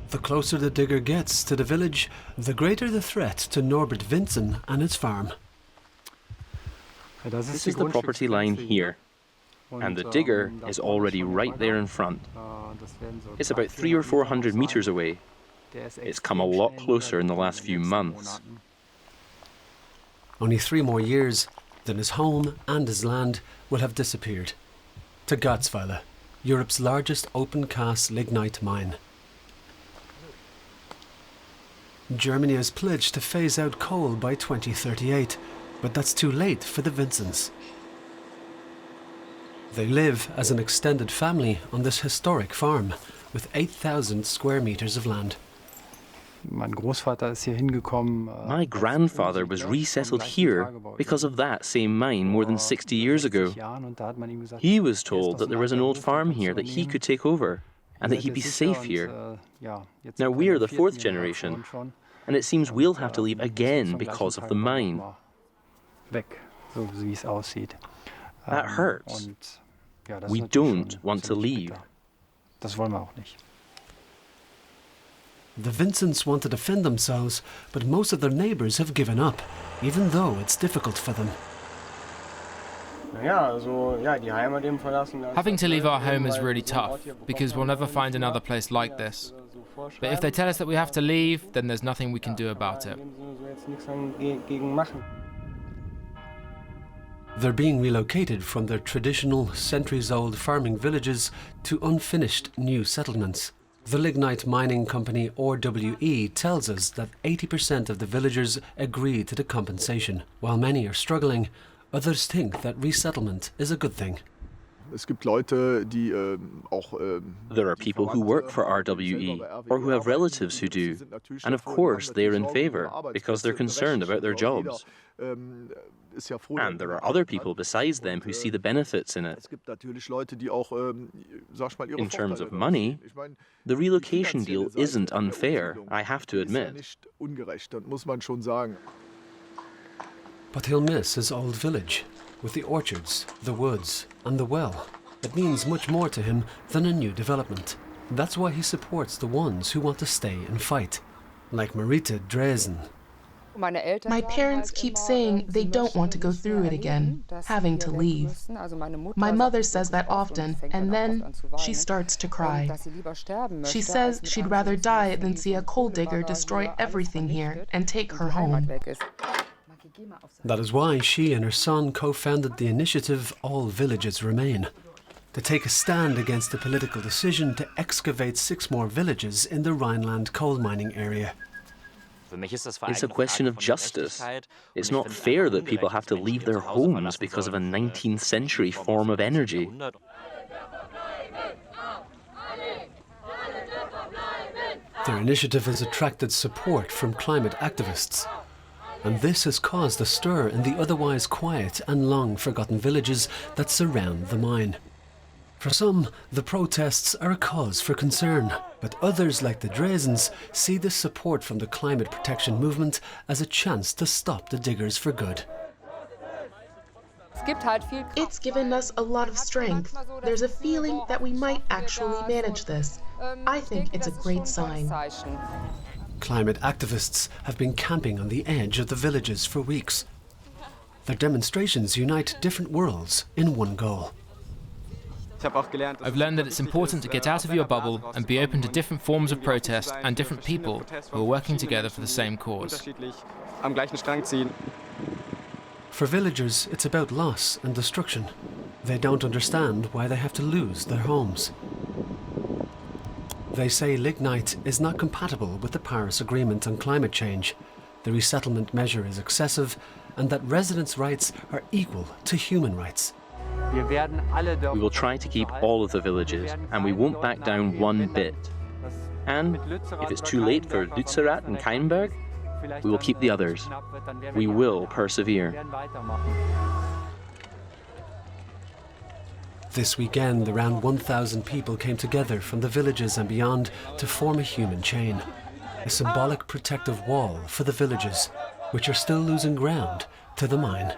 The closer the digger gets to the village, the greater the threat to Norbert Vinzen and his farm. This is the property line here, and the digger is already right there in front. It's about 300 or 400 meters away. It's come a lot closer in the last few months. Only 3 more years, then his home and his land will have disappeared. To Garzweiler, Europe's largest open-cast lignite mine. Germany has pledged to phase out coal by 2038, but that's too late for the Vinzens. They live as an extended family on this historic farm with 8,000 square meters of land. My grandfather was resettled here because of that same mine more than 60 years ago. He was told that there was an old farm here that he could take over and that he'd be safe here. Now we're the 4th generation, and it seems we'll have to leave again because of the mine. That hurts. We don't want to leave. The Vinzens want to defend themselves, but most of their neighbours have given up, even though it's difficult for them. Having to leave our home is really tough, because we'll never find another place like this. But if they tell us that we have to leave, then there's nothing we can do about it. They're being relocated from their traditional, centuries-old farming villages to unfinished new settlements. The lignite mining company RWE tells us that 80% of the villagers agree to the compensation. While many are struggling, others think that resettlement is a good thing. There are people who work for RWE or who have relatives who do, and of course they're in favour because they're concerned about their jobs. And there are other people besides them who see the benefits in it. In terms of money, the relocation deal isn't unfair, I have to admit. But he'll miss his old village, with the orchards, the woods and the well. It means much more to him than a new development. That's why he supports the ones who want to stay and fight, like Marita Dresen. My parents keep saying they don't want to go through it again, having to leave. My mother says that often, and then she starts to cry. She says she'd rather die than see a coal digger destroy everything here and take her home. That is why she and her son co-founded the initiative All Villages Remain, to take a stand against the political decision to excavate 6 more villages in the Rhineland coal mining area. It's a question of justice. It's not fair that people have to leave their homes because of a 19th century form of energy. Their initiative has attracted support from climate activists. And this has caused a stir in the otherwise quiet and long-forgotten villages that surround the mine. For some, the protests are a cause for concern, but others, like the Dresens, see the support from the climate protection movement as a chance to stop the diggers for good. It's given us a lot of strength. There's a feeling that we might actually manage this. I think it's a great sign. Climate activists have been camping on the edge of the villages for weeks. Their demonstrations unite different worlds in one goal. I've learned that it's important to get out of your bubble and be open to different forms of protest and different people who are working together for the same cause. For villagers, it's about loss and destruction. They don't understand why they have to lose their homes. They say lignite is not compatible with the Paris Agreement on climate change. The resettlement measure is excessive, and that residents' rights are equal to human rights. We will try to keep all of the villages, and we won't back down one bit. And if it's too late for Lützerath and Keinberg, we will keep the others. We will persevere. This weekend, around 1,000 people came together from the villages and beyond to form a human chain, a symbolic protective wall for the villages, which are still losing ground to the mine.